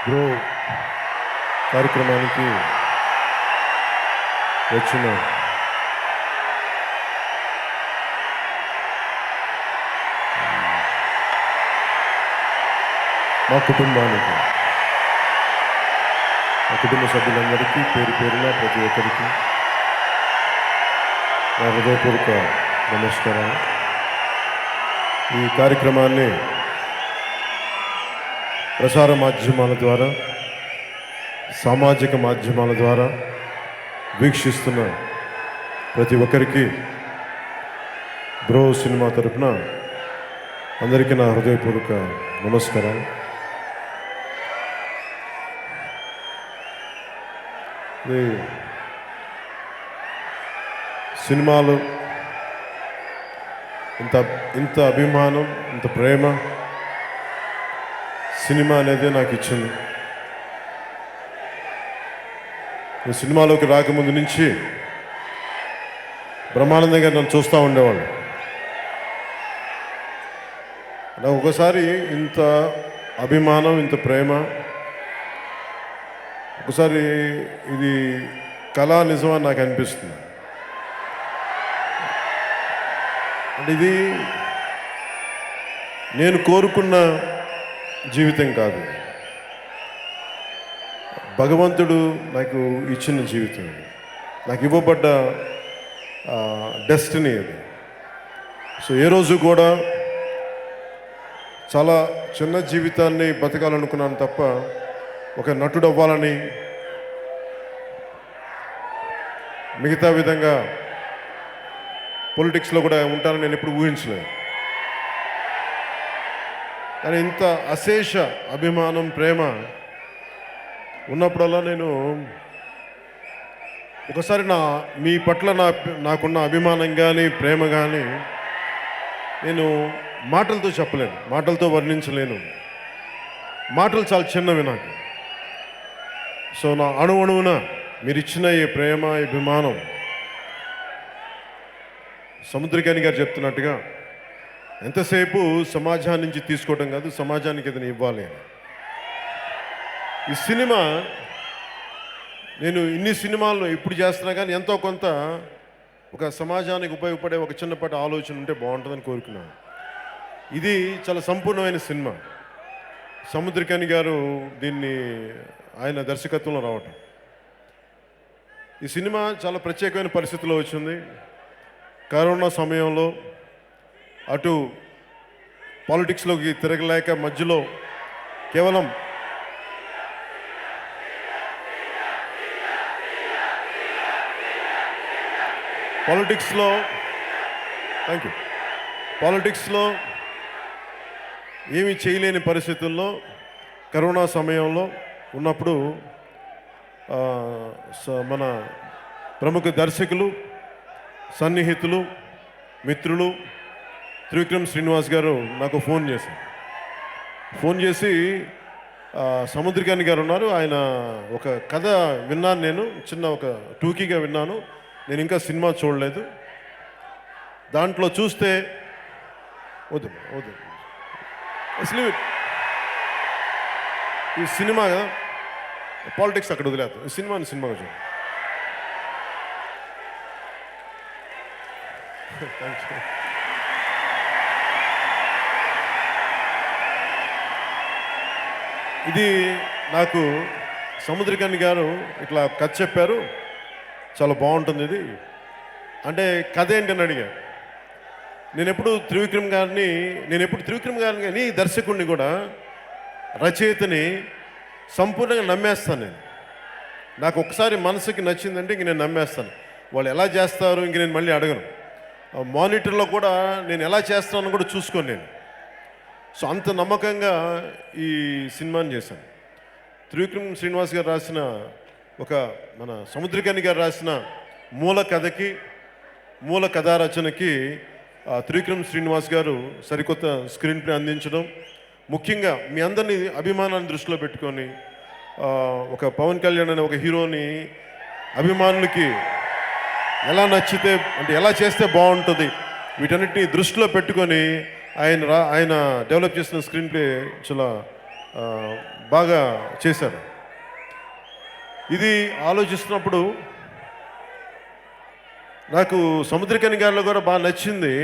Bro కార్యక్రమానికి వచ్చిన మా కుటుంబానికి, మా కుటుంబ సభ్యులందరికీ పేరు పేరున ప్రతి ఒక్కరికి నా హృదయపూర్వక నమస్కారాలు. ఈ కార్యక్రమాన్ని ప్రసార మాధ్యమాల ద్వారా, సామాజిక మాధ్యమాల ద్వారా వీక్షిస్తున్న ప్రతి ఒక్కరికి బ్రో సినిమా తరపున అందరికీ నా హృదయపూర్వక నమస్కారాలు. సినిమాలు ఇంత అభిమానం, ఇంత ప్రేమ సినిమా అనేది నాకు ఇచ్చింది. నేను సినిమాలోకి రాకముందు నుంచి బ్రహ్మానందం గారు నన్ను చూస్తూ ఉండేవాళ్ళు. నాకు ఒకసారి ఇంత అభిమానం, ఇంత ప్రేమ, ఒకసారి ఇది కళా నిజమని నాకు అనిపిస్తుంది. అంటే ఇది నేను కోరుకున్న జీవితం కాదు, భగవంతుడు నాకు ఇచ్చిన జీవితం, నాకు ఇవ్వబడ్డ డెస్టినీ అది. సో ఏ రోజు కూడా చాలా చిన్న జీవితాన్ని బతకాలనుకున్నాను తప్ప ఒక నటుడు అవ్వాలని, మిగతా విధంగా పొలిటిక్స్లో కూడా ఉంటానని నేను ఎప్పుడు ఊహించలేదు. కానీ ఇంత అశేష అభిమానం, ప్రేమ ఉన్నప్పుడల్లా నేను ఒకసారి మీ పట్ల నాకున్న అభిమానం కానీ, ప్రేమ కానీ నేను మాటలతో చెప్పలేను, మాటలతో వర్ణించలేను. మాటలు చాలా చిన్నవి నాకు. సో నా అణువున మీరు ఇచ్చిన ఈ ప్రేమ, ఈ అభిమానం, సముద్రకాని గారు చెప్తున్నట్టుగా ఎంతసేపు సమాజాన్ని నుంచి తీసుకోవడం కాదు, సమాజానికి ఏదైనా ఇవ్వాలి అని. ఈ సినిమా నేను ఇన్ని సినిమాల్లో ఇప్పుడు చేస్తున్నా కానీ ఎంతో కొంత ఒక సమాజానికి ఉపయోగపడే ఒక చిన్నపాటి ఆలోచన ఉంటే బాగుంటుందని కోరుకున్నాను. ఇది చాలా సంపూర్ణమైన సినిమా. సముద్రకాని గారు దీన్ని ఆయన దర్శకత్వంలో రావటం. ఈ సినిమా చాలా ప్రత్యేకమైన పరిస్థితుల్లో వచ్చింది. కరోనా సమయంలో అటు పాలిటిక్స్లోకి తిరగలేక మధ్యలో కేవలం పాలిటిక్స్లో ఏమీ చేయలేని పరిస్థితుల్లో కరోనా సమయంలో ఉన్నప్పుడు మన ప్రముఖ దర్శకులు, సన్నిహితులు, మిత్రులు త్రివిక్రమ్ శ్రీనివాస్ గారు నాకు ఫోన్ చేసి సముద్రకాని గారు ఉన్నారు, ఆయన ఒక కథ విన్నాను, నేను చిన్న ఒక టూకీగా విన్నాను, నేను ఇంకా సినిమా చూడలేదు, దాంట్లో చూస్తే వద్దు అసలు ఈ సినిమా కదా, పాలిటిక్స్ అక్కడ వదిలేస్తాం, ఈ సినిమాగా చూడండి. ఇది నాకు సముద్రకాని గారు ఇట్లా కథ చెప్పారు, చాలా బాగుంటుంది ఇది అంటే. కథ ఏంటని అడిగా. నేను ఎప్పుడు త్రివిక్రమ్ గారిని కానీ దర్శకుడిని కూడా, రచయితని సంపూర్ణంగా నమ్మేస్తాను నేను. నాకు ఒకసారి మనసుకి నచ్చిందంటే ఇంక నేను నమ్మేస్తాను. వాళ్ళు ఎలా చేస్తారు ఇంక నేను మళ్ళీ అడగను. మానిటర్లో కూడా నేను ఎలా చేస్తానని కూడా చూసుకోను నేను. సో అంత నమ్మకంగా ఈ సినిమాని చేశాను. త్రివిక్రమ్ శ్రీనివాస్ గారు రాసిన మన సముద్రకాని గారు రాసిన మూల కథా రచనకి త్రివిక్రమ్ శ్రీనివాస్ గారు సరికొత్త స్క్రీన్ ప్లే అందించడం, ముఖ్యంగా మీ అందరినీ అభిమానాన్ని దృష్టిలో పెట్టుకొని ఒక పవన్ కళ్యాణ్ అనే ఒక హీరోని అభిమానులకి ఎలా నచ్చితే, అంటే ఎలా చేస్తే బాగుంటుంది, వీటన్నిటిని దృష్టిలో పెట్టుకొని ఆయన డెవలప్ చేసిన స్క్రీన్ ప్లే చాలా బాగా చేశారు. ఇది ఆలోచిస్తున్నప్పుడు నాకు సముద్రకని గారిలో కూడా బాగా నచ్చింది.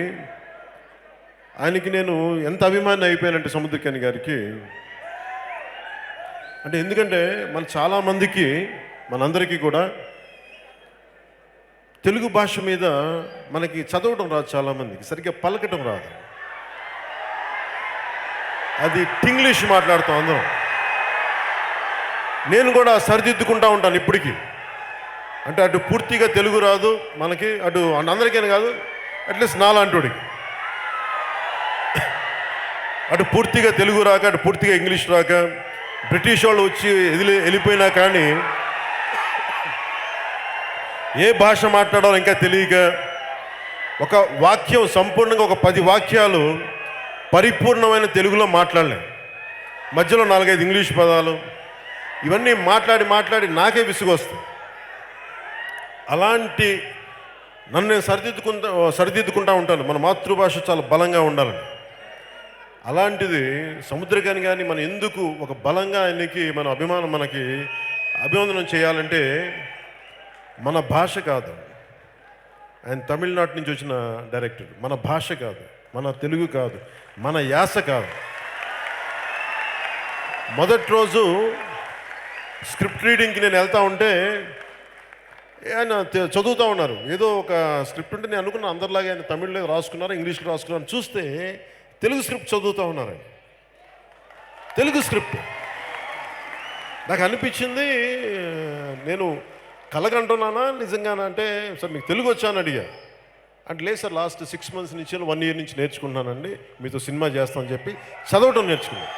ఆయనకి నేను ఎంత అభిమాని అయిపోయానంటే సముద్రకని గారికి, అంటే ఎందుకంటే మన చాలామందికి మనందరికీ కూడా తెలుగు భాష మీద మనకి చదవడం రాదు, చాలామందికి సరిగ్గా పలకటం రాదు. అది టింగ్లీష్ మాట్లాడుతాం అందరం. నేను కూడా సరిదిద్దుకుంటా ఉంటాను ఇప్పటికీ. అంటే అటు పూర్తిగా తెలుగు రాదు మనకి, అటు అందరికీ కాదు, అట్లీస్ట్ నాలాంటోడికి అటు పూర్తిగా తెలుగు రాక, అటు పూర్తిగా ఇంగ్లీష్ రాక, బ్రిటిష్ వాళ్ళు వచ్చి వెళ్ళిపోయినా కానీ ఏ భాష మాట్లాడాలో ఇంకా తెలియక, ఒక వాక్యం సంపూర్ణంగా ఒక 10 వాక్యాలు పరిపూర్ణమైన తెలుగులో మాట్లాడలేం. మధ్యలో 4-5 ఇంగ్లీష్ పదాలు, ఇవన్నీ మాట్లాడి మాట్లాడి నాకే విసుగొస్తుంది. అలాంటి నన్ను నేను సరిదిద్దుకుంటా ఉంటాను. మన మాతృభాష చాలా బలంగా ఉండాలని. అలాంటిది సముద్రకని కానీ మనం ఎందుకు ఒక బలంగా ఆయనకి మన అభిమానం, మనకి అభివందనం చేయాలంటే మన భాష కాదు, ఆయన తమిళనాడు నుంచి వచ్చిన డైరెక్టర్. మన భాష కాదు, మన తెలుగు కాదు, మన యాస కాదు. మొదటి రోజు స్క్రిప్ట్ రీడింగ్కి నేను వెళ్తా ఉంటే ఆయన చదువుతూ ఉన్నారు. ఏదో ఒక స్క్రిప్ట్ ఉంటే నేను అనుకున్నా అందరిలాగే ఆయన తమిళ్లో రాసుకున్నారు, ఇంగ్లీష్లో రాసుకున్నారు. చూస్తే తెలుగు స్క్రిప్ట్ చదువుతూ ఉన్నారు. తెలుగు స్క్రిప్ట్ నాకు అనిపించింది, నేను కలగంటున్నానా నిజంగానా అంటే, సార్ మీకు తెలుగు వచ్చా అని అడిగా. అంటే లేదు సార్, లాస్ట్ 6 months నుంచి 1 year నుంచి నేర్చుకుంటున్నానండి, మీతో సినిమా చేస్తామని చెప్పి చదవటం నేర్చుకున్నాను.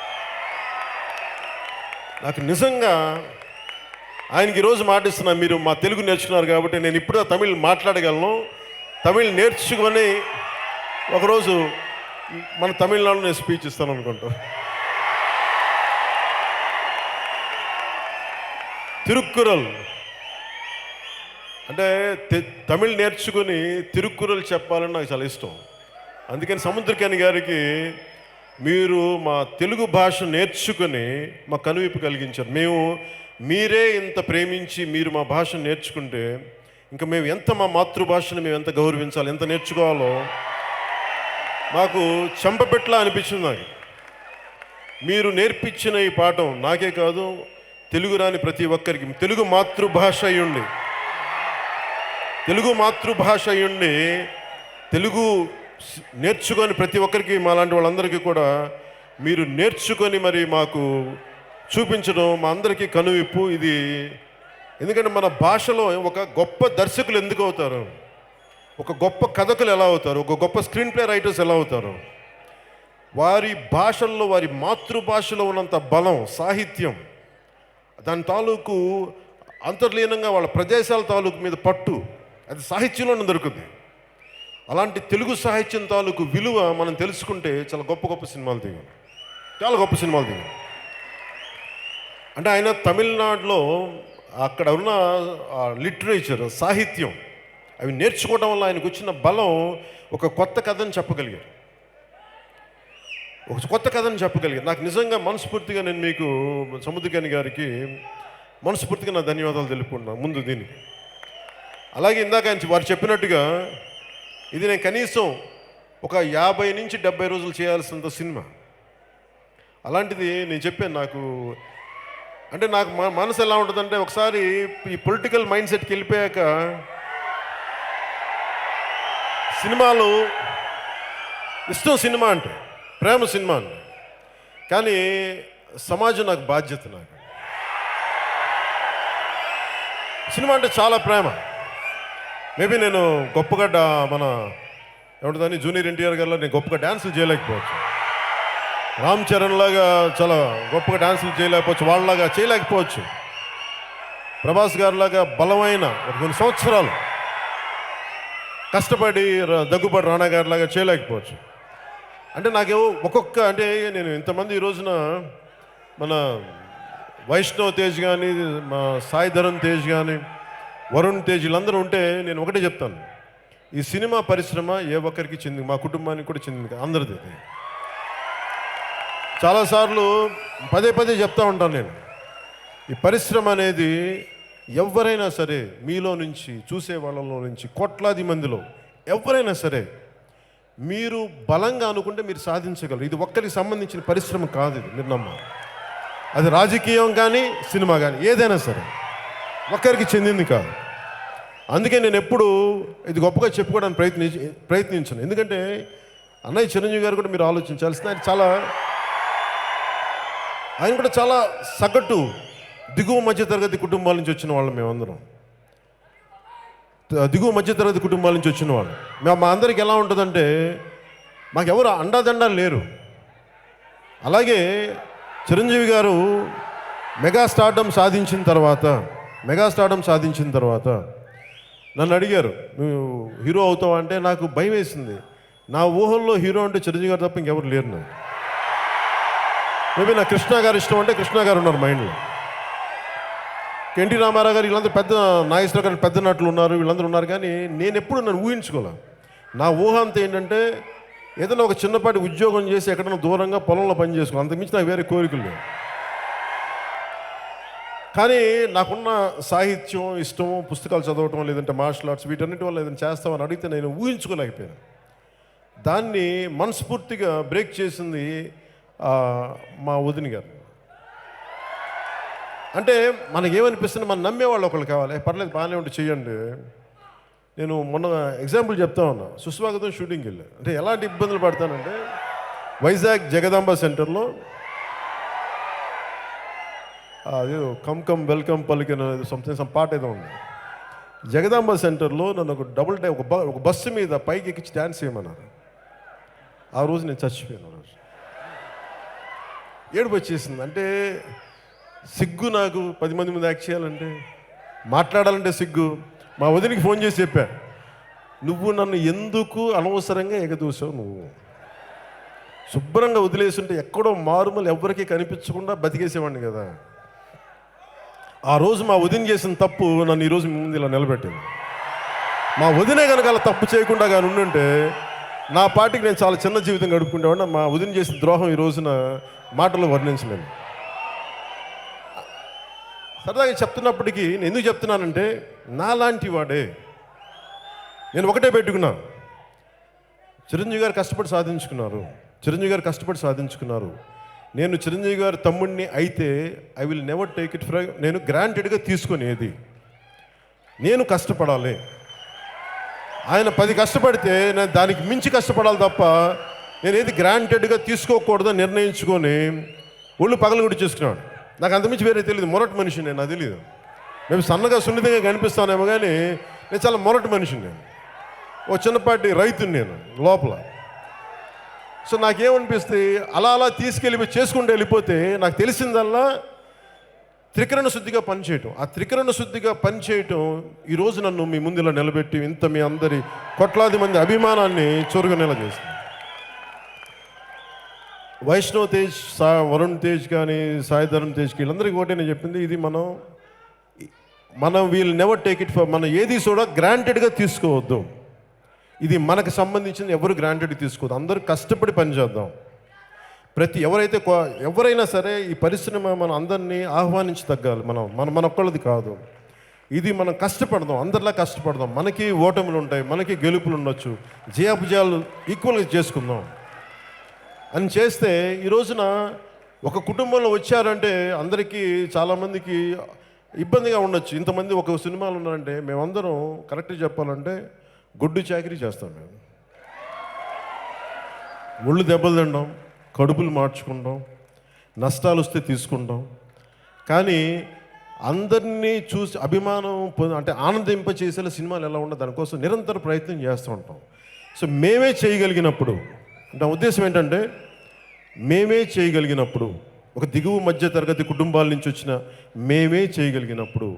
నాకు నిజంగా ఆయనకి ఈరోజు మాటిస్తున్నా, మీరు మా తెలుగు నేర్చుకున్నారు కాబట్టి నేను ఇప్పుడు తమిళ్ మాట్లాడగలను. తమిళ్ నేర్చుకొని ఒకరోజు మన తమిళనాడులో నేను స్పీచ్ ఇస్తాను అనుకుంటా. తిరుక్కురల్ అంటే తమిళ్ నేర్చుకుని తిరుక్కురల్ చెప్పాలని నాకు చాలా ఇష్టం. అందుకని సముద్రకని గారికి మీరు మా తెలుగు భాష నేర్చుకుని మా కనువిప్పు కలిగించారు. మీరే ఇంత ప్రేమించి మీరు మా భాషను నేర్చుకుంటే ఇంకా మేము ఎంత మా మాతృభాషను మేము ఎంత గౌరవించాలి, ఎంత నేర్చుకోవాలో మాకు చెంపపెట్లా అనిపించింది. నాకు మీరు నేర్పించిన ఈ పాఠం నాకే కాదు, తెలుగు రాని ప్రతి ఒక్కరికి, తెలుగు మాతృభాష అయ్యుండి తెలుగు నేర్చుకొని ప్రతి ఒక్కరికి, మాలాంటి వాళ్ళందరికీ కూడా మీరు నేర్చుకొని మరి మాకు చూపించడం మా అందరికీ కనువిప్పు. ఇది ఎందుకంటే మన భాషలో ఒక గొప్ప దర్శకులు ఎందుకు అవుతారు, ఒక గొప్ప కథకులు ఎలా అవుతారు, ఒక గొప్ప స్క్రీన్ ప్లే రైటర్స్ ఎలా అవుతారు, వారి భాషల్లో వారి మాతృభాషలో ఉన్నంత బలం, సాహిత్యం, దాని తాలూకు అంతర్లీనంగా వాళ్ళ ప్రదేశాల తాలూకు మీద పట్టు, అది సాహిత్యంలోనే దొరుకుతుంది. అలాంటి తెలుగు సాహిత్యం తాలూకు విలువ మనం తెలుసుకుంటే చాలా గొప్ప సినిమాలు దిగాం, చాలా గొప్ప సినిమాలు దిగాం. అంటే ఆయన తమిళనాడులో అక్కడ ఉన్న లిటరేచర్, సాహిత్యం, అవి నేర్చుకోవడం వల్ల ఆయనకు వచ్చిన బలం ఒక కొత్త కథను చెప్పగలిగారు, నాకు నిజంగా మనస్ఫూర్తిగా నేను మీకు సముద్రకని గారికి మనస్ఫూర్తిగా నా ధన్యవాదాలు తెలుపుకుంటున్నాను ముందు దీనికి. అలాగే ఇందాక ఆయన వారు చెప్పినట్టుగా ఇది నేను కనీసం ఒక 50 నుంచి 70 రోజులు చేయాల్సినంత సినిమా. అలాంటిది నేను చెప్పాను, నాకు మనసు ఎలా ఉంటుందంటే, ఒకసారి ఈ పొలిటికల్ మైండ్ సెట్కి వెళ్ళిపోయాక సినిమాలు ఇష్టం, సినిమా అంటే ప్రేమ, సినిమా అంటే, కానీ సమాజం నాకు బాధ్యత. నాకు సినిమా అంటే చాలా ప్రేమ. మేబీ నేను గొప్పగా మన ఏమంటుందని జూనియర్ ఎన్టీఆర్ గారిలో నేను గొప్పగా డ్యాన్సులు చేయలేకపోవచ్చు, రామ్ చరణ్ లాగా చాలా గొప్పగా డ్యాన్సులు చేయలేకపోవచ్చు, వాళ్ళలాగా చేయలేకపోవచ్చు, ప్రభాస్ గారిలాగా బలమైన కొన్ని సంవత్సరాలు కష్టపడి దగ్గుబాటి రాణా గారిలాగా చేయలేకపోవచ్చు. అంటే నాకేమో అంటే నేను ఇంతమంది ఈ రోజున మన వైష్ణవ్ తేజ్ కానీ, మా సాయి ధరమ్ తేజ్ కానీ, వరుణ్ తేజ్, వీళ్ళందరూ ఉంటే నేను ఒకటే చెప్తాను, ఈ సినిమా పరిశ్రమ ఏ ఒక్కరికి చెందింది, మా కుటుంబానికి కూడా చెందింది, అందరిది. చాలాసార్లు పదే పదే చెప్తా ఉంటాను నేను, ఈ పరిశ్రమ అనేది ఎవరైనా సరే మీలో నుంచి చూసే వాళ్ళలో నుంచి కోట్లాది మందిలో ఎవరైనా సరే మీరు బలంగా అనుకుంటే మీరు సాధించగలరు. ఇది ఒక్కరికి సంబంధించిన పరిశ్రమ కాదు, ఇది మీరు నమ్మాలి. అది రాజకీయం కానీ సినిమా కానీ ఏదైనా సరే ఒక్కరికి చెందింది కాదు. అందుకే నేను ఎప్పుడు ఇది గొప్పగా చెప్పుకోవడానికి ప్రయత్నించను. ఎందుకంటే అన్నయ్య చిరంజీవి గారు కూడా మీరు ఆలోచించాల్సిన ఆయన కూడా చాలా సగటు దిగువ మధ్యతరగతి కుటుంబాల నుంచి వచ్చిన వాళ్ళం. మేమందరం దిగువ మధ్యతరగతి కుటుంబాల నుంచి వచ్చిన వాళ్ళు. మా అందరికి ఎలా ఉంటుందంటే మాకెవరు అండాదండాలు లేరు. అలాగే చిరంజీవి గారు మెగా స్టార్డమ్ సాధించిన తర్వాత నన్ను అడిగారు, నువ్వు హీరో అవుతావు అంటే నాకు భయం వేసింది. నా ఊహల్లో హీరో అంటే చిరంజీవి గారు తప్ప ఇంకెవరు లేరు. నాకు మేబీ నా కృష్ణ గారు ఇష్టం అంటే కృష్ణ గారు ఉన్నారు మైండ్లో. ఎన్టీ రామారావు గారు వీళ్ళందరూ పెద్ద నాగేశ్వర గారు పెద్ద నటులు ఉన్నారు, వీళ్ళందరూ ఉన్నారు. కానీ నేను ఎప్పుడు నన్ను ఊహించుకోలే. నా ఊహ అంతా ఏంటంటే ఏదైనా ఒక చిన్నపాటి ఉద్యోగం చేసి ఎక్కడైనా దూరంగా పొలంలో పని చేసుకో, అంతకుమించి నాకు వేరే కోరికలు లేవు. కానీ నాకున్న సాహిత్యం ఇష్టము, పుస్తకాలు చదవటం, లేదంటే మార్షల్ ఆర్ట్స్, వీటన్నిటి వల్ల ఏదైనా చేస్తామని అడిగితే నేను ఊహించుకోలేకపోయాను. దాన్ని మనస్ఫూర్తిగా బ్రేక్ చేసింది మా వదిన గారు. అంటే మనకేమనిపిస్తుంది, మనం నమ్మేవాళ్ళు ఒకళ్ళు కావాలి. పర్లేదు బాగానే ఉంటే చెయ్యండి. నేను మొన్న ఎగ్జాంపుల్ చెప్తా ఉన్నా, సుస్వాగతం షూటింగ్కి వెళ్ళి అంటే ఎలాంటి ఇబ్బందులు పడతానంటే వైజాగ్ జగదాంబ సెంటర్లో అదే కమ్ వెల్కమ్ పలికిన సమ్ పాట ఏదో ఉంది. జగదాంబ సెంటర్లో నన్ను ఒక డబుల్ టైం ఒక బస్సు మీద పైకి ఎక్కించి డ్యాన్స్ చేయమన్నారు. ఆ రోజు నేను చచ్చిపోయాను. ఏడుపు వచ్చేసింది. అంటే సిగ్గు, నాకు 10 మంది ముందు యాక్ట్ చేయాలంటే, మాట్లాడాలంటే సిగ్గు. మా వదినికి ఫోన్ చేసి చెప్పా, నువ్వు నన్ను ఎందుకు అనవసరంగా ఎగదూసావు, నువ్వు శుభ్రంగా వదిలేస్తుంటే ఎక్కడో మారుమూల ఎవరికీ కనిపించకుండా బతికేసేవాడిని కదా. ఆ రోజు మా వదిన చేసిన తప్పు నన్ను ఈరోజు మీ ముందు ఇలా నిలబెట్టింది. మా వదినే కనుక అలా తప్పు చేయకుండా కానీ ఉండుంటే నా పార్టీకి నేను చాలా చిన్న జీవితం గడుపుకుంటేవాడిని. మా వదిన చేసిన ద్రోహం ఈ రోజున మాటలు వర్ణించలేను. సరదాగా చెప్తున్నప్పటికీ నేను ఎందుకు చెప్తున్నానంటే, నాలాంటి వాడే నేను ఒకటే పెట్టుకున్నాను, చిరంజీవి గారు కష్టపడి సాధించుకున్నారు. నేను చిరంజీవి గారు తమ్ముడిని అయితే I will never take it for, నేను గ్రాంటెడ్గా తీసుకునేది. నేను కష్టపడాలి. ఆయన 10 కష్టపడితే నేను దానికి మించి కష్టపడాలి తప్ప నేను ఏది గ్రాంటెడ్గా తీసుకోకూడదని నిర్ణయించుకొని ఒళ్ళు పగలగొట్టి చేసుకున్నాడు. నాకు అంతమించి వేరే తెలియదు. మొరటి మనిషిని నేను, నాకు తెలియదు. మేము సన్నగా సున్నితంగా కనిపిస్తానేమో కానీ నేను చాలా మొరటి మనిషిని. నేను ఓ చిన్నపాటి రైతుని నేను లోపల. సో నాకేమనిపిస్తే అలా తీసుకెళ్ళి చేసుకుంటూ వెళ్ళిపోతే నాకు తెలిసిందల్లా త్రికరణ శుద్ధిగా పనిచేయటం. ఆ త్రికరణ శుద్ధిగా పనిచేయటం ఈరోజు నన్ను మీ ముందు ఇలా నిలబెట్టి ఇంత మీ అందరి కోట్లాది మంది అభిమానాన్ని చూరగనేలా చేసింది. వైష్ణవ్ తేజ్, వరుణ్ తేజ్ కానీ సాయి ధరమ్ తేజ్కి వీళ్ళందరికీ ఒకటే నేను చెప్పింది, ఇది మనం we'll never take it for, మనం ఏది కూడా గ్రాంటెడ్గా తీసుకోవద్దు. ఇది మనకు సంబంధించింది, ఎవరు గ్రాంటెడ్గా తీసుకోవద్దు. అందరూ కష్టపడి పనిచేద్దాం. ఎవరైనా సరే ఈ పరిశ్రమ మనం అందరినీ ఆహ్వానించి తగ్గాలి. మన ఒక్కళ్ళది కాదు ఇది. మనం కష్టపడదాం, అందరిలా కష్టపడదాం. మనకి ఓటములు ఉంటాయి, మనకి గెలుపులు ఉండొచ్చు, జయాపజయాలు ఈక్వల్గా చేసుకుందాం అని చేస్తే ఈ రోజున ఒక కుటుంబంలో వచ్చారంటే అందరికీ చాలామందికి ఇబ్బందిగా ఉండొచ్చు. ఇంతమంది ఒక సినిమాలు ఉన్నారంటే మేమందరం కరెక్ట్గా చెప్పాలంటే గొడ్డు చాకరీ చేస్తాం. మేము ఒళ్ళు దెబ్బలు తింటాం, కడుపులు మార్చుకుంటాం, నష్టాలు వస్తే తీసుకుంటాం. కానీ అందరినీ చూసి అభిమానం అంటే ఆనందింపచేసేలా సినిమాలు ఎలా ఉండవు, దానికోసం నిరంతర ప్రయత్నం చేస్తూ ఉంటాం. సో మేమే చేయగలిగినప్పుడు, అంటే ఉద్దేశం ఏంటంటే మేమే చేయగలిగినప్పుడు, ఒక దిగువ మధ్య తరగతి కుటుంబాల నుంచి వచ్చిన మేమే చేయగలిగినప్పుడు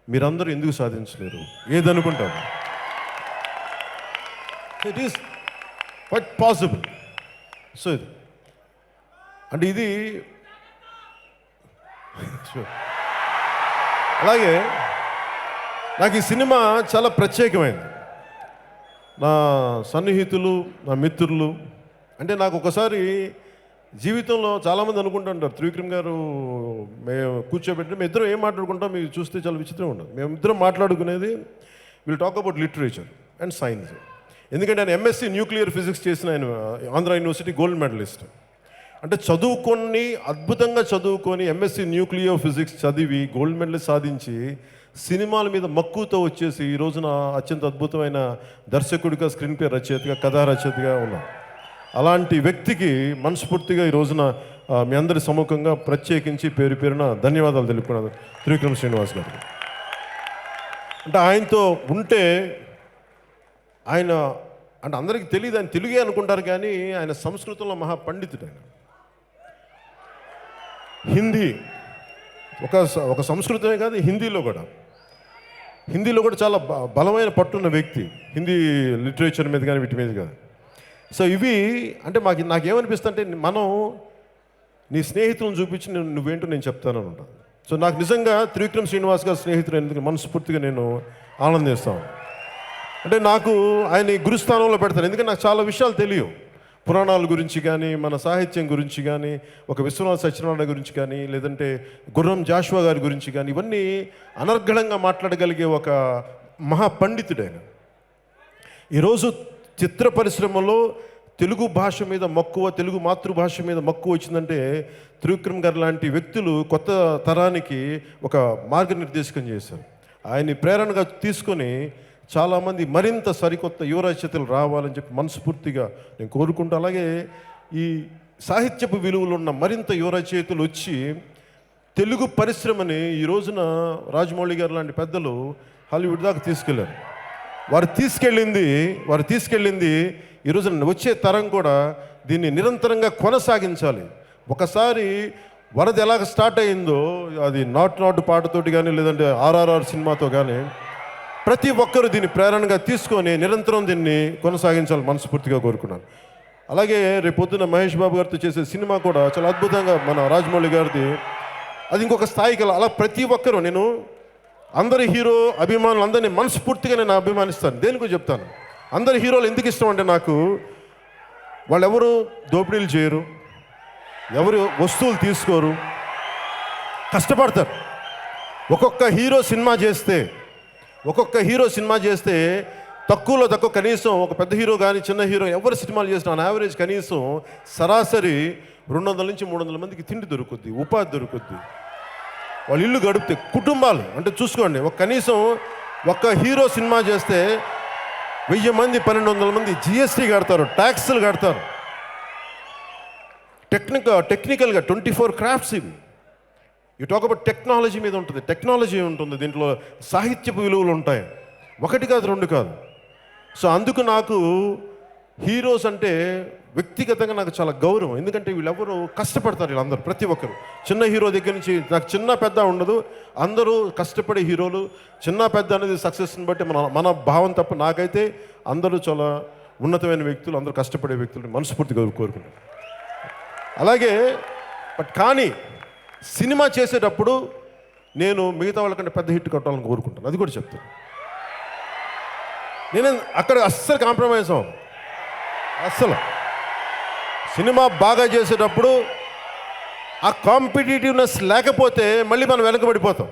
మీరందరూ ఎందుకు సాధించలేరు? ఏదనుకుంటారు? It is quite possible. So ఇది అంటే ఇది అలాగే నాకు ఈ సినిమా చాలా ప్రత్యేకమైంది. నా సన్నిహితులు, నా మిత్రులు అంటే నాకు ఒకసారి జీవితంలో చాలామంది అనుకుంటుంటారు త్రివిక్రమ్ గారు మేము కూర్చోబెట్టి మేము ఇద్దరం ఏం మాట్లాడుకుంటాం మీరు చూస్తే చాలా విచిత్రం ఉండదు. మేమిద్దరం మాట్లాడుకునేది will talk about literature and science. ఎందుకంటే ఆయన ఎంఎస్సీ న్యూక్లియర్ ఫిజిక్స్ చేసిన ఆయన ఆంధ్ర యూనివర్సిటీ గోల్డ్ మెడలిస్ట్. అంటే అద్భుతంగా చదువుకొని ఎంఎస్సీ న్యూక్లియర్ ఫిజిక్స్ చదివి గోల్డ్ మెడల్ సాధించి సినిమాల మీద మక్కువతో వచ్చేసి ఈ రోజున అత్యంత అద్భుతమైన దర్శకుడిగా, స్క్రీన్ ప్లే రచయితగా, కథా రచయితగా ఉన్నారు. అలాంటి వ్యక్తికి మనస్ఫూర్తిగా ఈ రోజున మీ అందరి సముఖంగా ప్రత్యేకించి పేరు పేరున ధన్యవాదాలు తెలుపుకున్నాను త్రివిక్రమ్ శ్రీనివాస్ గారికి. అంటే ఆయనతో ఉంటే ఆయన అంటే అందరికీ తెలియదు, ఆయన తెలుగే అనుకుంటారు కానీ ఆయన సంస్కృతంలో మహాపండితుడు. ఆయన హిందీ ఒక సంస్కృతమే కాదు, హిందీలో కూడా చాలా బలమైన పట్టున్న వ్యక్తి, హిందీ లిటరేచర్ మీద కానీ వీటి మీద కానీ. సో ఇవి అంటే నాకేమనిపిస్తుంది అంటే మనం నీ స్నేహితులను చూపించి నువ్వేంటో నేను చెప్తాను ఉంటాను. సో నాకు నిజంగా త్రివిక్రమ్ శ్రీనివాస్ గారు స్నేహితులు ఎందుకు మనస్ఫూర్తిగా నేను ఆనందిస్తాను. అంటే నాకు ఆయన గురుస్థానంలో పెడతాను, ఎందుకంటే నాకు చాలా విషయాలు తెలియవు. పురాణాల గురించి కానీ, మన సాహిత్యం గురించి కానీ, ఒక విశ్వనాథ సత్యనారాయణ గురించి కానీ, లేదంటే గుర్రం జాషువా గారి గురించి కానీ, ఇవన్నీ అనర్గళంగా మాట్లాడగలిగే ఒక మహాపండితుడైన. ఈరోజు చిత్ర పరిశ్రమలో తెలుగు భాష మీద మక్కువ, తెలుగు మాతృభాష మీద మక్కువ వచ్చిందంటే త్రివిక్రమ్ గారు లాంటి వ్యక్తులు కొత్త తరానికి ఒక మార్గనిర్దేశకం చేశారు. ఆయన్ని ప్రేరణగా తీసుకొని చాలామంది మరింత సరికొత్త యువ రచయితలు రావాలని చెప్పి మనస్ఫూర్తిగా నేను కోరుకుంటూ, అలాగే ఈ సాహిత్యపు విలువలు ఉన్న మరింత యువ రచయితలు వచ్చి తెలుగు పరిశ్రమని ఈ రోజున రాజమౌళి గారు లాంటి పెద్దలు హాలీవుడ్ దాకా తీసుకెళ్లారు. వారు తీసుకెళ్ళింది ఈ రోజున వచ్చే తరం కూడా దీన్ని నిరంతరంగా కొనసాగించాలి. ఒకసారి వరద ఎలాగ స్టార్ట్ అయిందో, అది నాటు పాటతోటి కానీ, లేదంటే ఆర్ఆర్ఆర్ సినిమాతో కానీ, ప్రతి ఒక్కరూ దీన్ని ప్రేరణగా తీసుకొని నిరంతరం దీన్ని కొనసాగించాలి మనస్ఫూర్తిగా కోరుకున్నాను. అలాగే రేపొద్దున మహేష్ బాబు గారితో చేసే సినిమా కూడా చాలా అద్భుతంగా మన రాజమౌళి గారిది, అది ఇంకొక స్థాయికి అలా ప్రతి ఒక్కరూ, నేను అందరి హీరో అభిమానులు అందరినీ మనస్ఫూర్తిగా నేను అభిమానిస్తాను. దేనికో చెప్తాను, అందరి హీరోలు ఎందుకు ఇష్టం అంటే నాకు వాళ్ళు ఎవరు దోపిడీలు చేయరు, ఎవరు వస్తువులు తీసుకోరు, కష్టపడతారు. ఒక్కొక్క హీరో సినిమా చేస్తే తక్కువలో తక్కువ కనీసం ఒక పెద్ద హీరో కానీ చిన్న హీరో ఎవరు సినిమాలు చేసిన ఆన్ యావరేజ్ కనీసం సరాసరి 200 నుంచి 300 మందికి తిండి దొరుకుద్ది, ఉపాధి దొరుకుద్ది, వాళ్ళ ఇల్లు గడిపితే కుటుంబాలు. అంటే చూసుకోండి, కనీసం ఒక హీరో సినిమా చేస్తే 1000 మంది 1200 మంది జిఎస్టీ కడతారు, ట్యాక్స్లు కడతారు. టెక్నికల్గా 24 క్రాఫ్ట్స్ ఇవి. యూ టాక్ అబౌట్ టెక్నాలజీ మీద ఉంటుంది, టెక్నాలజీ ఉంటుంది, దీంట్లో సాహిత్యపు విలువలు ఉంటాయి, ఒకటి కాదు రెండు కాదు. సో అందుకు నాకు హీరోస్ అంటే వ్యక్తిగతంగా నాకు చాలా గౌరవం. ఎందుకంటే వీళ్ళెవరూ కష్టపడతారు, వీళ్ళందరూ ప్రతి ఒక్కరు. చిన్న హీరో దగ్గర నుంచి నాకు చిన్న పెద్ద ఉండదు, అందరూ కష్టపడే హీరోలు. చిన్న పెద్ద అనేది సక్సెస్ని బట్టి మన భావం తప్ప, నాకైతే అందరూ చాలా ఉన్నతమైన వ్యక్తులు, అందరూ కష్టపడే వ్యక్తులు మనస్ఫూర్తిగా కోరుకుంటాను. అలాగే కానీ సినిమా చేసేటప్పుడు నేను మిగతా వాళ్ళకంటే పెద్ద హిట్ కొట్టాలని కోరుకుంటాను, అది కూడా చెప్తాను. నేను అక్కడ అస్సలు కాంప్రమైజ్ అవ్వను. అస్సలు సినిమా బాగా చేసేటప్పుడు ఆ కాంపిటేటివ్నెస్ లేకపోతే మళ్ళీ మనం వెనకబడిపోతాం.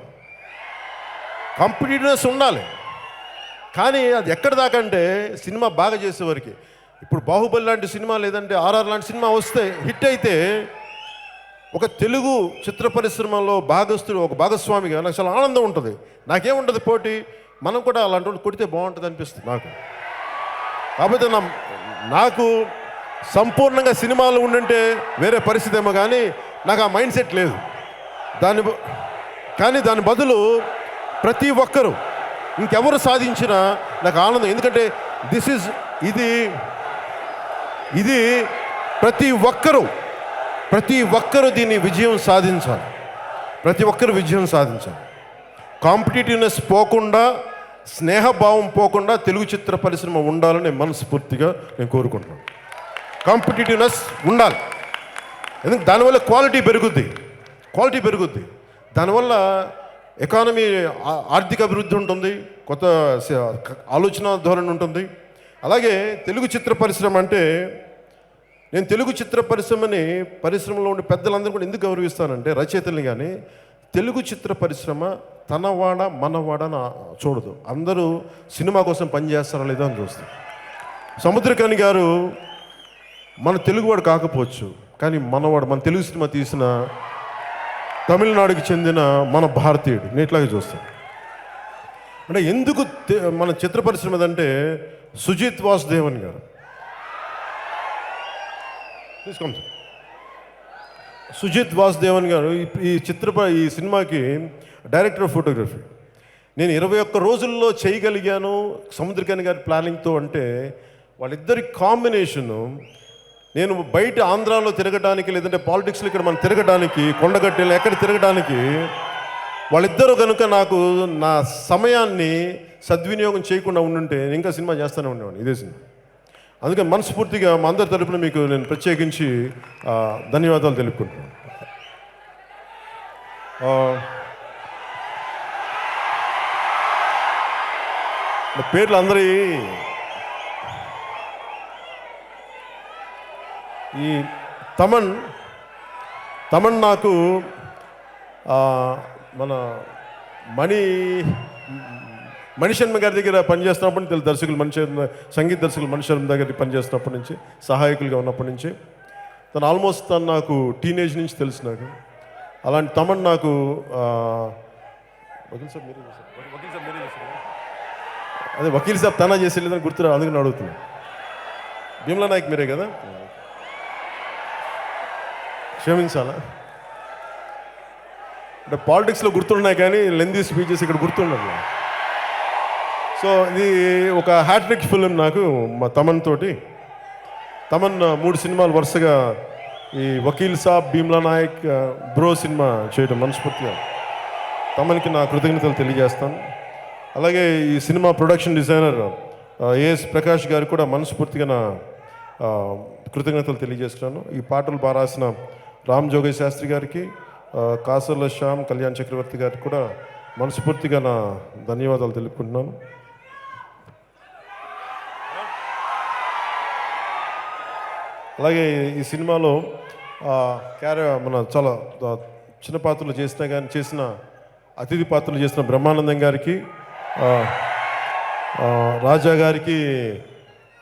కాంపిటేటివ్నెస్ ఉండాలి, కానీ అది ఎక్కడ దాకా అంటే సినిమా బాగా చేసేవారికి. ఇప్పుడు బాహుబలి లాంటి సినిమా, లేదంటే ఆర్ఆర్ లాంటి సినిమా వస్తే హిట్ అయితే ఒక తెలుగు చిత్ర పరిశ్రమలో ఒక భాగస్వామిగా నాకు చాలా ఆనందం ఉంటుంది. నాకేముంటుంది పోటీ, మనం కూడా అలాంటి వాళ్ళు కొడితే బాగుంటుంది అనిపిస్తుంది నాకు. కాకపోతే నాకు సంపూర్ణంగా సినిమాలు ఉండంటే వేరే పరిస్థితి ఏమో, కానీ నాకు ఆ మైండ్ సెట్ లేదు. దాని బదులు ప్రతి ఒక్కరూ ఇంకెవరు సాధించినా నాకు ఆనందం. ఎందుకంటే ఇది ప్రతి ఒక్కరూ దీన్ని విజయం సాధించాలి. ప్రతి ఒక్కరు విజయం సాధించాలి. కాంపిటేటివ్నెస్ పోకుండా, స్నేహభావం పోకుండా తెలుగు చిత్ర పరిశ్రమ ఉండాలని మనస్ఫూర్తిగా నేను కోరుకుంటున్నాను. కాంపిటేటివ్నెస్ ఉండాలి, ఎందుకంటే దానివల్ల క్వాలిటీ పెరుగుద్ది. దానివల్ల ఎకానమీ, ఆర్థిక అభివృద్ధి ఉంటుంది, కొత్త ఆలోచన ధోరణి ఉంటుంది. అలాగే తెలుగు చిత్ర పరిశ్రమ అంటే నేను తెలుగు చిత్ర పరిశ్రమలో ఉండే పెద్దలందరూ కూడా ఎందుకు గౌరవిస్తానంటే, రచయితల్ని కానీ, తెలుగు చిత్ర పరిశ్రమ తనవాడ మనవాడ చూడదు. అందరూ సినిమా కోసం పనిచేస్తారా లేదా అని చూస్తారు. సముద్రకని గారు మన తెలుగువాడు కాకపోవచ్చు, కానీ మనవాడు, మన తెలుగు సినిమా తీసిన తమిళనాడుకి చెందిన మన భారతీయుడు. నేను ఇట్లాగే చూస్తాను. అంటే ఎందుకు మన చిత్ర పరిశ్రమ అంటే సుజిత్ వాసుదేవన్ గారు తీసుకోండి. సుజిత్ వాసుదేవన్ గారు ఈ సినిమాకి డైరెక్టర్ ఆఫ్ ఫోటోగ్రఫీ. నేను 21 రోజుల్లో చేయగలిగాను సముద్రకని గారి ప్లానింగ్తో. అంటే వాళ్ళిద్దరి కాంబినేషను, నేను బయట ఆంధ్రాలో తిరగడానికి, లేదంటే పాలిటిక్స్లో ఇక్కడ మనం తిరగడానికి, కొండగట్టెలు ఎక్కడ తిరగడానికి, వాళ్ళిద్దరూ కనుక నాకు నా సమయాన్ని సద్వినియోగం చేయకుండా ఉండుంటే ఇంకా సినిమా చేస్తూనే ఉండేవాడిని, ఇదే సినిమా. అందుకని మనస్ఫూర్తిగా మా అందరి తరపున మీకు నేను ప్రత్యేకించి ధన్యవాదాలు తెలుపుకుంటున్నాను. పేర్లు అందరి ఈ తమన్ నాకు మన మణిశర్మ గారి దగ్గర పనిచేస్తున్నప్పటి నుంచి, సంగీత దర్శకులు మణిశర్మ దగ్గర పనిచేస్తున్నప్పటి నుంచి, సహాయకులుగా ఉన్నప్పటి నుంచి తను ఆల్మోస్ట్ నాకు టీనేజ్ నుంచి తెలుసు నాకు. అలాంటి తమన్ నాకు వకీల్ సాబ్ తనా చేసి లేదని గుర్తురా, అందుకని అడుగుతున్నాను. భీమ్లా నాయక్ మీరే కదా, క్షమించాలా. అంటే పాలిటిక్స్లో గుర్తున్నాయి కానీ లెందీ స్పీచెస్ ఇక్కడ గుర్తుండదు. సో ఇది ఒక హ్యాట్రిక్ ఫిలిం నాకు మా తమన్ తోటి. తమన్ 3 సినిమాలు వరుసగా ఈ వకీల్ సాబ్, భీమ్లా నాయక్, బ్రో సినిమా చేయడం మనస్ఫూర్తిగా తమన్కి నా కృతజ్ఞతలు తెలియజేస్తాను. అలాగే ఈ సినిమా ప్రొడక్షన్ డిజైనర్ ఏఎస్ ప్రకాష్ గారికి కూడా మనస్ఫూర్తిగా నా కృతజ్ఞతలు తెలియజేస్తున్నాను. ఈ పాటలు బాగా రాసిన రామ్ జోగయ్య శాస్త్రి గారికి, కాసర్ల శ్యామ్, కళ్యాణ్ చక్రవర్తి గారికి కూడా మనస్ఫూర్తిగా నా ధన్యవాదాలు తెలుపుకుంటున్నాను. అలాగే ఈ సినిమాలో మన చాలా చిన్న పాత్రలు చేసిన అతిథి పాత్రలు చేసిన బ్రహ్మానందం గారికి, రాజా గారికి,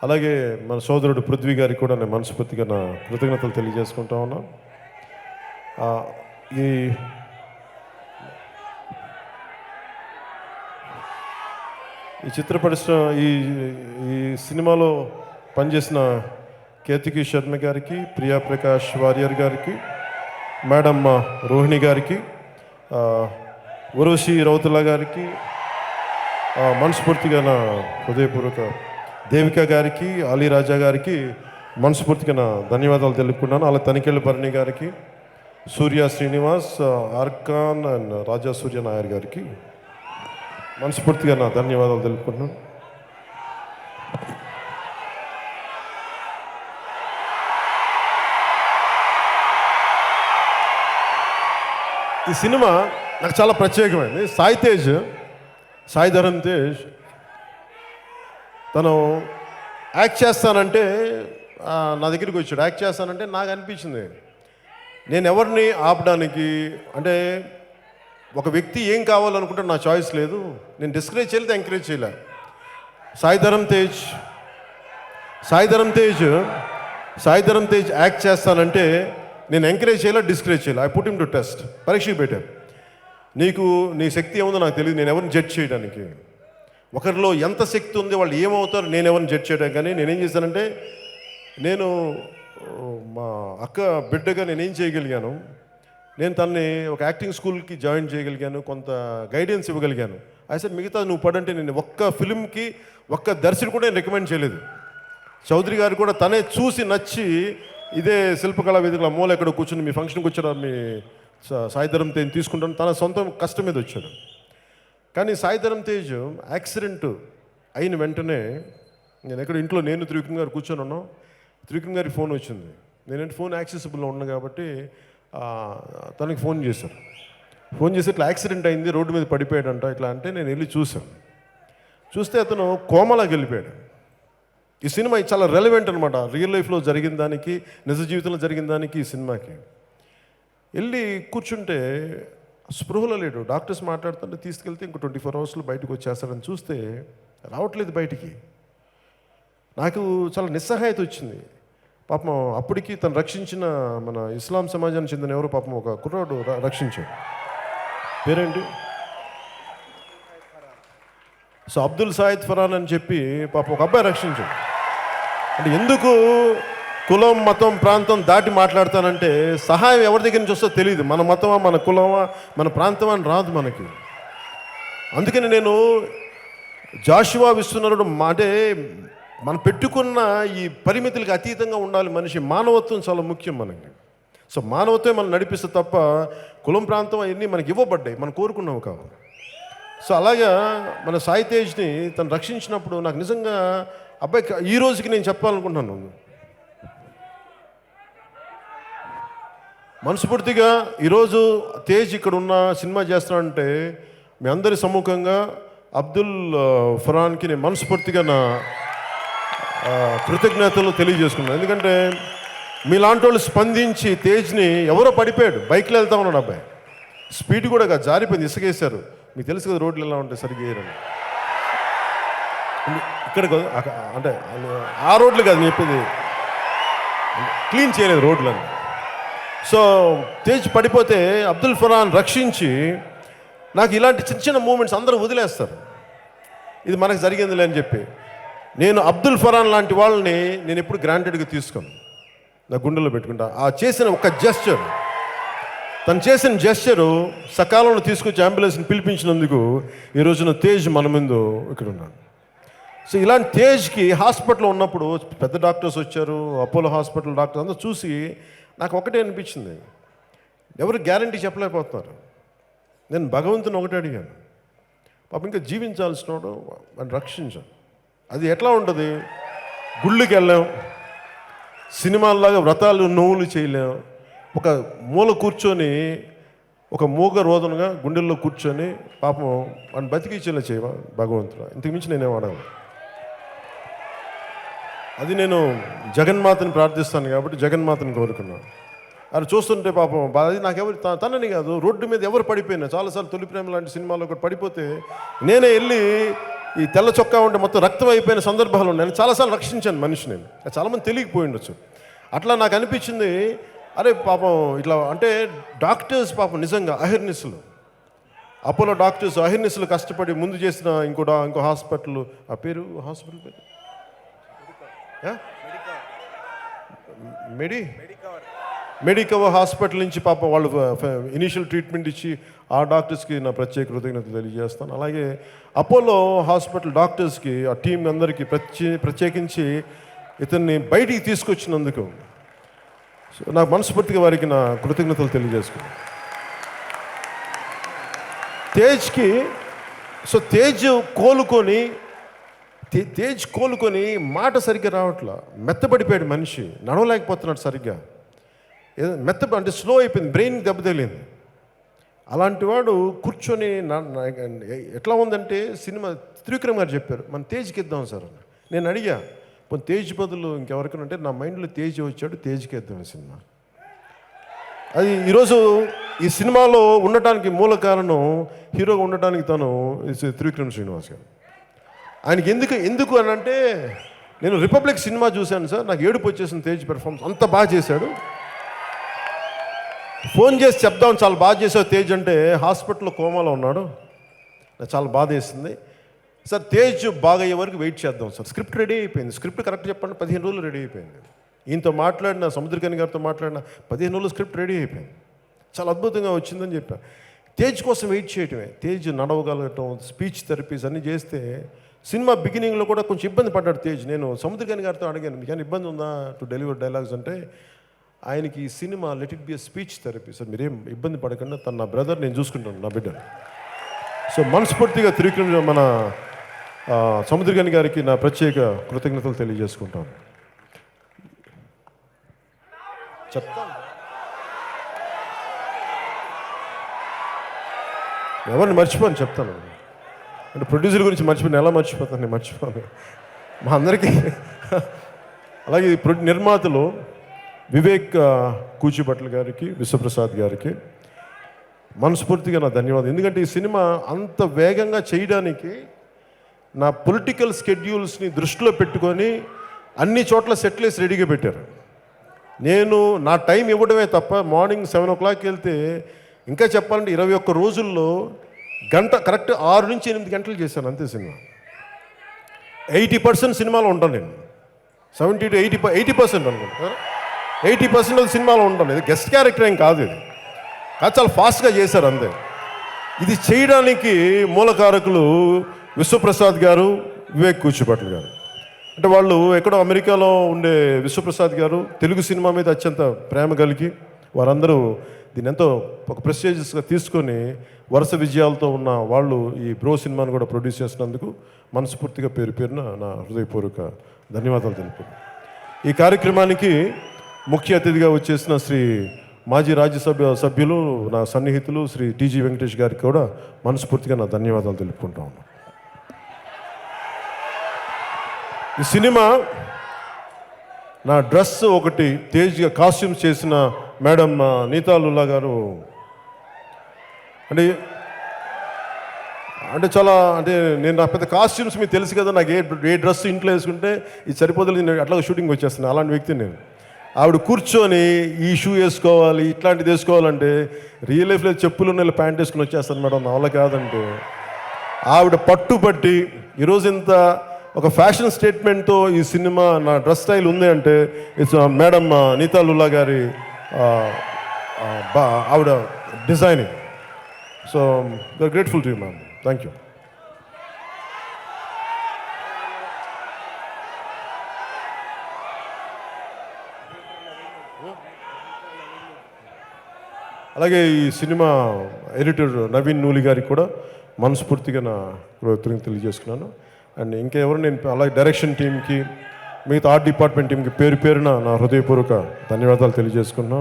అలాగే మన సోదరుడు పృథ్వీ గారికి కూడా నేను మనస్ఫూర్తిగా నా కృతజ్ఞతలు తెలియజేసుకుంటా ఉన్నా. ఈ చిత్ర పరిశ్రమ ఈ సినిమాలో పనిచేసిన కేతికి శర్మ గారికి, ప్రియా ప్రకాష్ వారియర్ గారికి, మేడం రోహిణి గారికి, ఉర్వశి రౌతుల్లా గారికి మనస్ఫూర్తిగా నా హృదయపూర్వక, దేవిక గారికి, అలీ రాజా గారికి మనస్ఫూర్తిగా నా ధన్యవాదాలు తెలుపుకున్నాను. అలా తనికెళ్ళ భరణి గారికి, సూర్య శ్రీనివాస్, ఆర్కాన్ అండ్ రాజా సూర్య నాయర్ గారికి మనస్ఫూర్తిగా నా ధన్యవాదాలు తెలుపుకుంటున్నాను. ఈ సినిమా నాకు చాలా ప్రత్యేకమైంది. సాయి ధరమ్ తేజ్ తను యాక్ట్ చేస్తానంటే నా దగ్గరికి వచ్చాడు. యాక్ట్ చేస్తానంటే నాకు అనిపించింది, నేను ఎవరిని ఆపడానికి, అంటే ఒక వ్యక్తి ఏం కావాలనుకుంటే నా చాయిస్ లేదు, నేను డిస్కరేజ్ చేయలేదు, ఎంకరేజ్ చేయలే. సాయి ధరమ్ తేజ్ యాక్ట్ చేస్తానంటే నేను ఎంకరేజ్ చేయాలా, డిస్కరేజ్ చేయాలి. I put him to test, పరీక్షకు పెట్టాను. నీ శక్తి ఏముందో నాకు తెలియదు, నేను ఎవరిని జడ్జ్ చేయడానికి, ఒకరిలో ఎంత శక్తి ఉంది, వాళ్ళు ఏమవుతారు, నేను ఎవరిని జడ్జ్ చేయడానికి. కానీ నేనేం చేశానంటే, నేను మా అక్క బిడ్డగా నేనేం చేయగలిగాను, నేను తనని ఒక యాక్టింగ్ స్కూల్కి జాయిన్ చేయగలిగాను, కొంత గైడెన్స్ ఇవ్వగలిగాను. అయితే మిగతా నువ్వు పడంటే నేను ఒక్క ఫిలింకి ఒక్క దర్శకుడు కూడా నేను రికమెండ్ చేయలేదు. చౌదరి గారు కూడా తనే చూసి నచ్చి, ఇదే శిల్పకళా వేదికల మూల ఎక్కడ కూర్చుని మీ ఫంక్షన్కి వచ్చాడు, మీ సాయి ధరమ్ తేజ్ తీసుకుంటాను, తన సొంత కష్టం మీద వచ్చాడు. కానీ సాయి ధరమ్ తేజ్ యాక్సిడెంట్ అయిన వెంటనే నేను ఎక్కడ ఇంట్లో నేను త్రివిక్రమ్ గారు కూర్చొని ఉన్నాం. త్రివిక్రమ్ గారికి ఫోన్ వచ్చింది. నేనంటే ఫోన్ యాక్సెసిబుల్లో ఉన్నాను కాబట్టి తనకి ఫోన్ చేశారు. ఫోన్ చేసి ఇట్లా యాక్సిడెంట్ అయింది, రోడ్డు మీద పడిపోయాడంట ఇట్లా అంటే నేను వెళ్ళి చూశాను. చూస్తే అతను కోమలాకి వెళ్ళిపోయాడు. ఈ సినిమా చాలా రెలవెంట్ అనమాట. రియల్ లైఫ్లో జరిగిన దానికి, నిజ జీవితంలో జరిగిన దానికి ఈ సినిమాకి. వెళ్ళి కూర్చుంటే స్పృహలో లేడు. డాక్టర్స్ మాట్లాడుతుంటే తీసుకెళ్తే ఇంకో 24 అవర్స్లో బయటకు వచ్చేస్తాడని చూస్తే రావట్లేదు బయటికి. నాకు చాలా నిస్సహాయత వచ్చింది. పాపం అప్పటికి తను రక్షించిన మన ఇస్లాం సమాజానికి చెందిన ఎవరో పాపం ఒక కుర్రాడు రక్షించాడు. పేరేంటి? సో అబ్దుల్ సాయిద్ ఫరాన్ అని చెప్పి పాపం ఒక అబ్బాయి రక్షించాడు. అంటే ఎందుకు కులం, మతం, ప్రాంతం దాటి మాట్లాడతానంటే సహాయం ఎవరి దగ్గర నుంచి వస్తుందో తెలియదు. మన మతమా, మన కులమా, మన ప్రాంతమా అని రాదు మనకి. అందుకని నేను జాషువా విశ్వనరుడు అంటే మనం పెట్టుకున్న ఈ పరిమితులకు అతీతంగా ఉండాలి మనిషి. మానవత్వం చాలా ముఖ్యం మనకి. సో మానవత్వం మనం నడిపిస్తే తప్ప కులం, ప్రాంతం అవన్నీ మనకి ఇవ్వబడ్డాయి, మనం కోరుకున్నావు కావు. సో అలాగా మన సాయి తేజ్ని తను రక్షించినప్పుడు నాకు నిజంగా అబ్బాయి ఈ రోజుకి నేను చెప్పాలనుకుంటున్నాను, మనస్ఫూర్తిగా ఈరోజు తేజ్ ఇక్కడ ఉన్న సినిమా చేస్తానంటే మీ అందరి సమ్ముఖంగా అబ్దుల్ ఫరాన్కి నేను మనస్ఫూర్తిగా నా కృతజ్ఞతలు తెలియజేసుకున్నాను. ఎందుకంటే మీలాంటి వాళ్ళు స్పందించి తేజ్ని, ఎవరో పడిపోయాడు, బైక్లో వెళ్తా ఉన్నాడు అబ్బాయి, స్పీడ్ కూడా కాదు, జారిపోయింది, ఇసుకేశారు. మీకు తెలుసు కదా రోడ్లు ఎలా ఉంటాయి, సరిగ్గా వేయరని. ఇక్కడ అంటే ఆ రోడ్లు కాదు నేను చెప్పింది, క్లీన్ చేయలేదు రోడ్లని. సో తేజ్ పడిపోతే అబ్దుల్ ఫరాన్ రక్షించి, నాకు ఇలాంటి చిన్న చిన్న మూమెంట్స్ అందరూ వదిలేస్తారు, ఇది మనకు జరిగిందిలే అని చెప్పి. నేను అబ్దుల్ ఫరాన్ లాంటి వాళ్ళని నేను ఎప్పుడు గ్రాంటెడ్గా తీసుకోను, నా గుండెలో పెట్టుకుంటా. ఆ చేసిన ఒక జెస్చర్, తను చేసిన జెస్చరు సకాలంలో తీసుకొచ్చి అంబులెన్స్ని పిలిపించినందుకు ఈ రోజున తేజ్ మన ముందు ఇక్కడ ఉన్నాడు. సో ఇలాంటి తేజ్కి హాస్పిటల్లో ఉన్నప్పుడు పెద్ద డాక్టర్స్ వచ్చారు, అపోలో హాస్పిటల్ డాక్టర్స్ అందరూ చూసి నాకు ఒకటే అనిపించింది, ఎవరు గ్యారంటీ చెప్పలేకపోతున్నారు. నేను భగవంతుని ఒకటే అడిగాను, పాపం ఇంకా జీవించాల్సినోడు వాడిని రక్షించాను. అది ఎట్లా ఉంటుంది, గుళ్ళకి వెళ్ళాం, సినిమాల్లాగా వ్రతాలు నోవులు చేయలేం, ఒక మూల కూర్చొని ఒక మూగ రోదనగా గుండెల్లో కూర్చొని పాపం వాడిని బతికించేలా చేయవా భగవంతుడు, ఇంతకు మించి నేనేం అడగను. అది నేను జగన్మాతని ప్రార్థిస్తాను కాబట్టి జగన్మాతని కోరుకున్నాను. అది చూస్తుంటే పాపం అది నాకెవరు తనని కాదు, రోడ్డు మీద ఎవరు పడిపోయినా, చాలాసార్లు తొలి ప్రేమ లాంటి సినిమాలో ఒకటి పడిపోతే నేనే వెళ్ళి ఈ తెల్ల చొక్కా ఉంటే మొత్తం రక్తం అయిపోయిన సందర్భాలు ఉన్నాయి. నేను చాలాసార్లు రక్షించాను మనిషిని, చాలామంది తెలియకపోయి ఉండొచ్చు. అట్లా నాకు అనిపించింది, అరే పాపం ఇట్లా అంటే డాక్టర్స్ పాపం నిజంగా అహిర్నిస్సులు, అపోలో డాక్టర్స్ అహిర్నిస్సులు కష్టపడి ముందు చేసిన ఇంకో హాస్పిటల్, ఆ పేరు హాస్పిటల్ పేరు మెడికవర్ హాస్పిటల్ నుంచి పాపం వాళ్ళు ఇనీషియల్ ట్రీట్మెంట్ ఇచ్చి ఆ డాక్టర్స్కి నా ప్రత్యేక కృతజ్ఞతలు తెలియజేస్తాను. అలాగే అపోలో హాస్పిటల్ డాక్టర్స్కి, ఆ టీం అందరికీ ప్రత్యేకించి ఇతన్ని బయటికి తీసుకొచ్చినందుకు సో నాకు మనస్ఫూర్తిగా వారికి నా కృతజ్ఞతలు తెలియజేసుకున్నాను. తేజ్కి సో తేజ్ కోలుకొని మాట సరిగ్గా రావట్లా, మెత్తబడిపోయాడు మనిషి, నడవలేకపోతున్నాడు సరిగ్గా, అంటే స్లో అయిపోయింది, బ్రెయిన్ దెబ్బతగిలింది. అలాంటి వాడు కూర్చొని ఎట్లా ఉందంటే సినిమా త్రివిక్రమ్ గారు చెప్పారు మన తేజ్కి ఇద్దాం సార్ అని. నేను అడిగా పోనీ తేజ్ బదులు ఇంకెవరికైనా అంటే నా మైండ్లో తేజ్ వచ్చాడు, తేజ్కి ఇద్దాం సినిమా. అది ఈరోజు ఈ సినిమాలో ఉండటానికి మూల కారణం, హీరోగా ఉండటానికి తను త్రివిక్రమ్ శ్రీనివాస్ గారు. ఆయనకి ఎందుకు అని అంటే, నేను రిపబ్లిక్ సినిమా చూశాను సార్, నాకు ఏడుపు వచ్చేసిన తేజ్ పెర్ఫార్మెన్స్, అంత బాగా చేశాడు. ఫోన్ చేసి చెప్దాం చాలా బాగా చేసావు తేజ్ అంటే, హాస్పిటల్లో కోమాలో ఉన్నాడు, నాకు చాలా బాధ వేసింది సార్. తేజ్ బాగా అయ్యే వరకు వెయిట్ చేద్దాం సార్. స్క్రిప్ట్ రెడీ అయిపోయింది, స్క్రిప్ట్ కరెక్ట్ చెప్పండి 15 రోజులు రెడీ అయిపోయింది. ఈయనతో మాట్లాడిన, సముద్రకని గారితో మాట్లాడిన 15 రోజులు స్క్రిప్ట్ రెడీ అయిపోయింది, చాలా అద్భుతంగా వచ్చిందని చెప్పాను. తేజ్ కోసం వెయిట్ చేయటమే, తేజ్ నడవగలగటం, స్పీచ్ థెరపీస్ అన్నీ చేస్తే సినిమా బిగినింగ్లో కూడా కొంచెం ఇబ్బంది పడ్డాడు తేజ్. నేను సముద్రకని గారితో అడిగాను, మీకు ఇబ్బంది ఉందా టు డెలివర్ డైలాగ్స్ అంటే, ఆయనకి ఈ cinema let it be a speech therapy sir, మీరేం ఇబ్బంది పడకుండా, తను నా బ్రదర్, నేను చూసుకుంటాను నా బిడ్డను. సో మనస్ఫూర్తిగా త్రివిక్రమ్ మన సముద్రకని గారికి నా ప్రత్యేక కృతజ్ఞతలు తెలియజేసుకుంటాను. చెప్తాను ఎవరిని మర్చిపోను, చెప్తాను అంటే ప్రొడ్యూసర్ గురించి మర్చిపోయాను, ఎలా మర్చిపోతాను, నేను మర్చిపోను. మా అందరికీ. అలాగే నిర్మాతలు వివేక్ కూచిభట్ల గారికి, విశ్వప్రసాద్ గారికి మనస్ఫూర్తిగా నా ధన్యవాదాలు. ఎందుకంటే ఈ సినిమా అంత వేగంగా చేయడానికి నా పొలిటికల్ స్కెడ్యూల్స్ని దృష్టిలో పెట్టుకొని అన్ని చోట్ల సెట్లేసి రెడీగా పెట్టారు. నేను నా టైం ఇవ్వడమే తప్ప మార్నింగ్ 7 o'clock వెళ్తే ఇంకా చెప్పాలంటే 21 రోజుల్లో గంట కరెక్ట్ 6 నుంచి 8 గంటలు చేశాను అంతే. సినిమా 80% సినిమాలో ఉంటాను నేను. 70 to 80% అనుకుంటా. 80% సినిమాలో ఉంటాను. ఇది గెస్ట్ క్యారెక్టర్ ఏం కాదు, ఇది కాదు, చాలా ఫాస్ట్గా చేశారు అంతే. ఇది చేయడానికి మూలకారకులు విశ్వప్రసాద్ గారు, వివేక్ కూచిభట్ల గారు. అంటే వాళ్ళు ఎక్కడో అమెరికాలో ఉండే విశ్వప్రసాద్ గారు తెలుగు సినిమా మీద అత్యంత ప్రేమ కలిగి వారందరూ దీన్ని ఎంతో ఒక ప్రెస్టీజియస్గా తీసుకొని వరుస విజయాలతో ఉన్న వాళ్ళు ఈ బ్రో సినిమాను కూడా ప్రొడ్యూస్ చేసినందుకు మనస్ఫూర్తిగా పేరున నా హృదయపూర్వక ధన్యవాదాలు తెలుపుతున్నాను. ఈ కార్యక్రమానికి ముఖ్య అతిథిగా వచ్చేసిన శ్రీ మాజీ రాజ్యసభ సభ్యులు, నా సన్నిహితులు శ్రీ టీజీ వెంకటేష్ గారికి కూడా మనస్ఫూర్తిగా నా ధన్యవాదాలు తెలుపుకుంటా ఉన్నాను. ఈ సినిమా నా డ్రెస్ ఒకటి తేజ్గా కాస్ట్యూమ్స్ చేసిన మేడం నీతా లుల్లా గారు అంటే చాలా అంటే నేను నా పెద్ద కాస్ట్యూమ్స్ మీకు తెలుసు కదా, నాకు ఏ డ్రెస్ ఇంట్లో వేసుకుంటే ఇది సరిపోతుంది, నేను అట్లా షూటింగ్ వచ్చేస్తున్నాను. అలాంటి వ్యక్తి నేను. ఆవిడ కూర్చొని ఈ షూ వేసుకోవాలి, ఇట్లాంటిది వేసుకోవాలంటే రియల్ లైఫ్లో చెప్పులు నెల ప్యాంట్ వేసుకుని వచ్చేస్తాను మేడం, నా వల్ల కాదంటే ఆవిడ పట్టుబట్టి ఈరోజు ఇంత ఒక ఫ్యాషన్ స్టేట్మెంట్తో ఈ సినిమా నా డ్రెస్ స్టైల్ ఉంది అంటే ఇట్స్ మేడం నీతా లుల్లా గారి ఆవిడ designing. So we are grateful to you ma'am. Thank you. అలాగే ఈ సినిమా ఎడిటర్ నవీన్ నూలి గారికి కూడా మనస్ఫూర్తిగా నా కృతజ్ఞతలు తెలియజేసుకున్నాను. అండ్ ఇంకెవరు నేను అలాగే డైరెక్షన్ టీంకి, మిగతా ఆర్ట్ డిపార్ట్మెంట్ టీంకి పేరున నా హృదయపూర్వక ధన్యవాదాలు తెలియజేసుకున్నాను.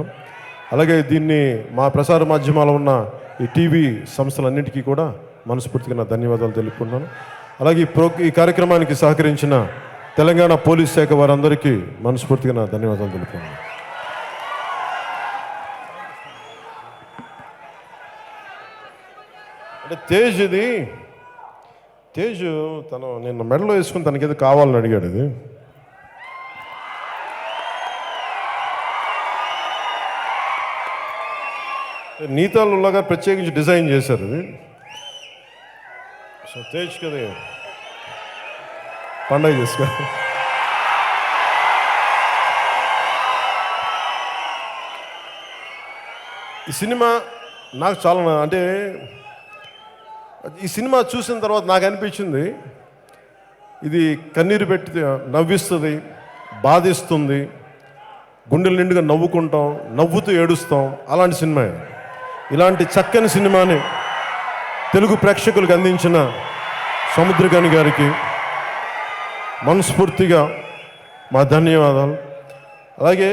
అలాగే దీన్ని మా ప్రసార మాధ్యమాల్లో ఉన్న ఈ టీవీ సంస్థలన్నింటికీ కూడా మనస్ఫూర్తిగా నా ధన్యవాదాలు తెలుపుకున్నాను. అలాగే ఈ కార్యక్రమానికి సహకరించిన తెలంగాణ పోలీస్ శాఖ వారందరికీ మనస్ఫూర్తిగా నా ధన్యవాదాలు తెలుపుకున్నాను. అంటే తేజ్ తను నిన్న మెడలో వేసుకుని తనకేదో కావాలని అడిగాడు. ఇది నీతా లుల్లా గారు ప్రత్యేకించి డిజైన్ చేశారు. ఇది సో తేజ్ కదా పండగ చేసుకో. ఈ సినిమా నాకు చాలా అంటే ఈ సినిమా చూసిన తర్వాత నాకు అనిపించింది ఇది కన్నీరు పెట్టి నవ్విస్తుంది, బాధిస్తుంది, గుండెల నిండుగా నవ్వుకుంటాం, నవ్వుతూ ఏడుస్తాం. అలాంటి సినిమా. ఇలాంటి చక్కని సినిమాని తెలుగు ప్రేక్షకులకు అందించిన సముద్రగని గారికి మనస్ఫూర్తిగా మా ధన్యవాదాలు. అలాగే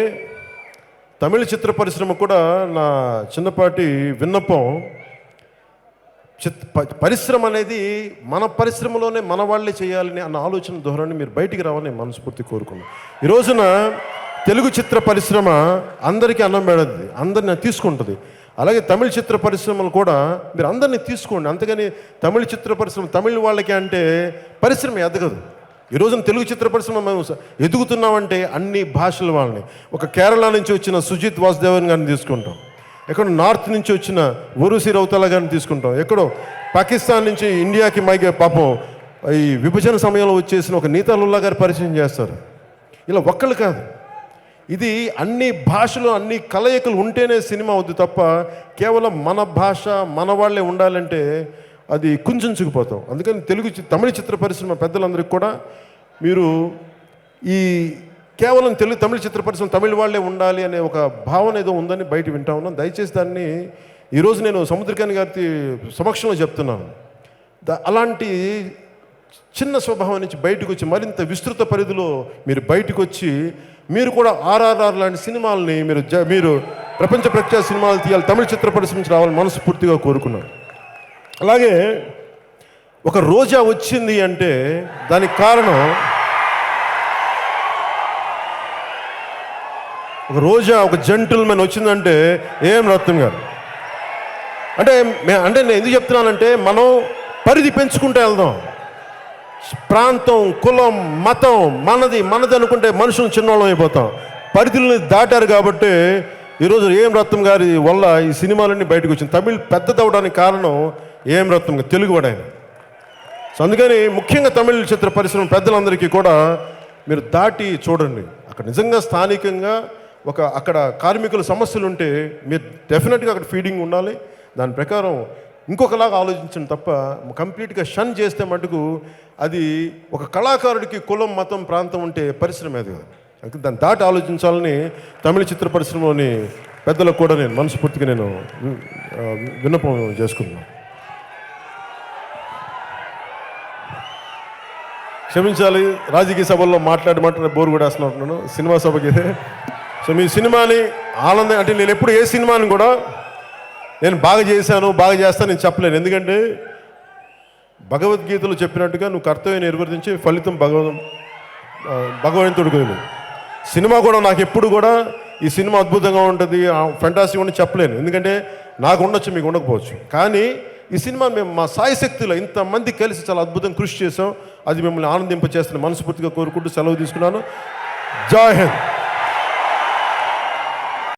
తమిళ చిత్ర పరిశ్రమ కూడా నా చిన్నపాటి విన్నపం, పరిశ్రమ అనేది మన పరిశ్రమలోనే మన వాళ్ళే చేయాలని అన్న ఆలోచన ధోరణి మీరు బయటికి రావాలని మనస్ఫూర్తి కోరుకున్నాను. ఈ రోజున తెలుగు చిత్ర పరిశ్రమ అందరికీ అన్నం పెడద్ది, అందరిని తీసుకుంటుంది. అలాగే తమిళ చిత్ర పరిశ్రమలు కూడా మీరు అందరినీ తీసుకోండి. అంతేగాని తమిళ చిత్ర పరిశ్రమ తమిళ వాళ్ళకి అంటే పరిశ్రమ ఎదగదు. ఈ రోజున తెలుగు చిత్ర పరిశ్రమ మేము ఎదుగుతున్నామంటే అన్ని భాషల వాళ్ళని, ఒక కేరళ నుంచి వచ్చిన సుజిత్ వాసుదేవన్ గారిని తీసుకుంటాం, ఎక్కడో నార్త్ నుంచి వచ్చిన ఊరుసి రౌతాల గారిని తీసుకుంటాం, ఎక్కడో పాకిస్తాన్ నుంచి ఇండియాకి మైగే పాపం ఈ విభజన సమయంలో వచ్చేసిన ఒక నీతా లుల్లా గారు పరిచయం చేస్తారు. ఇలా ఒక్కళ్ళు కాదు, ఇది అన్ని భాషలు అన్ని కలయికలు ఉంటేనే సినిమా అవుద్ది తప్ప కేవలం మన భాష మన వాళ్ళే ఉండాలంటే అది కుంచుకుపోతాం. అందుకని తమిళ చిత్ర పరిశ్రమ పెద్దలందరికీ కూడా మీరు ఈ కేవలం తమిళ చిత్ర పరిశ్రమ తమిళ వాళ్ళే ఉండాలి అనే ఒక భావన ఏదో ఉందని బయట వింటా ఉన్నాం. దయచేసి దాన్ని ఈరోజు నేను సముద్రకాని గారి సమక్షంలో చెప్తున్నాను. అలాంటి చిన్న స్వభావం నుంచి బయటకు వచ్చి మరింత విస్తృత పరిధిలో మీరు బయటకు వచ్చి మీరు కూడా ఆర్ఆర్ఆర్ లాంటి సినిమాలని మీరు ప్రపంచ ప్రఖ్యాత సినిమాలు తీయాలి, తమిళ చిత్ర పరిశ్రమ నుంచి రావాలని మనస్ఫూర్తిగా కోరుకున్నాను. అలాగే ఒక రోజా వచ్చింది అంటే దానికి కారణం ఒక రోజా, ఒక జెంటిల్మెన్ వచ్చిందంటే ఏం రత్నం గారు. అంటే నేను ఎందుకు చెప్తున్నానంటే, మనం పరిధి పెంచుకుంటూ వెళ్దాం. ప్రాంతం, కులం, మతం మనది అనుకుంటే మనుషులు చిన్నోళ్ళం అయిపోతాం. పరిధుల్ని దాటారు కాబట్టి ఈరోజు ఏం రత్నం గారి వల్ల ఈ సినిమాలన్నీ బయటకు వచ్చింది. తమిళ్ పెద్దదవడానికి కారణం ఏం రత్నం గారు, తెలుగువాడు ఆయన. సో అందుకని ముఖ్యంగా తమిళ చిత్ర పరిశ్రమ పెద్దలందరికీ కూడా మీరు దాటి చూడండి. అక్కడ నిజంగా స్థానికంగా అక్కడ కార్మికుల సమస్యలు ఉంటే మీరు డెఫినెట్గా అక్కడ ఫీడింగ్ ఉండాలి. దాని ప్రకారం ఇంకొకలాగా ఆలోచించండి తప్ప కంప్లీట్గా షన్ చేస్తే మటుకు అది ఒక కళాకారుడికి కులం, మతం, ప్రాంతం ఉంటే పరిశ్రమ అది కాదు. అందుకే దాన్ని దాటి ఆలోచించాలని తమిళ చిత్ర పరిశ్రమలోని పెద్దలకు కూడా నేను మనస్ఫూర్తిగా విన్నపం చేసుకున్నాను. క్షమించాలి, రాజకీయ సభల్లో మాట్లాడి బోరు కూడా వేస్తున్నాను. సినిమా సభకి సో మీ సినిమాని ఆనందం అంటే నేను ఎప్పుడు ఏ సినిమాని కూడా నేను బాగా చేస్తాను నేను చెప్పలేను. ఎందుకంటే భగవద్గీతలో చెప్పినట్టుగా నువ్వు కర్తవ్యం నిర్వర్తించి ఫలితం భగవంతుడికి. సినిమా కూడా నాకు ఎప్పుడు కూడా ఈ సినిమా అద్భుతంగా ఉంటుంది, ఫెంటాస్టిక్ అని చెప్పలేను. ఎందుకంటే నాకు ఉండొచ్చు, మీకు ఉండకపోవచ్చు. కానీ ఈ సినిమా మేము మా సాయశక్తిలో ఇంతమంది కలిసి చాలా అద్భుతంగా కృషి చేసాం. అది మిమ్మల్ని ఆనందింపచేస్తున్న మనస్ఫూర్తిగా కోరుకుంటూ సెలవు తీసుకున్నాను. జై హింద్.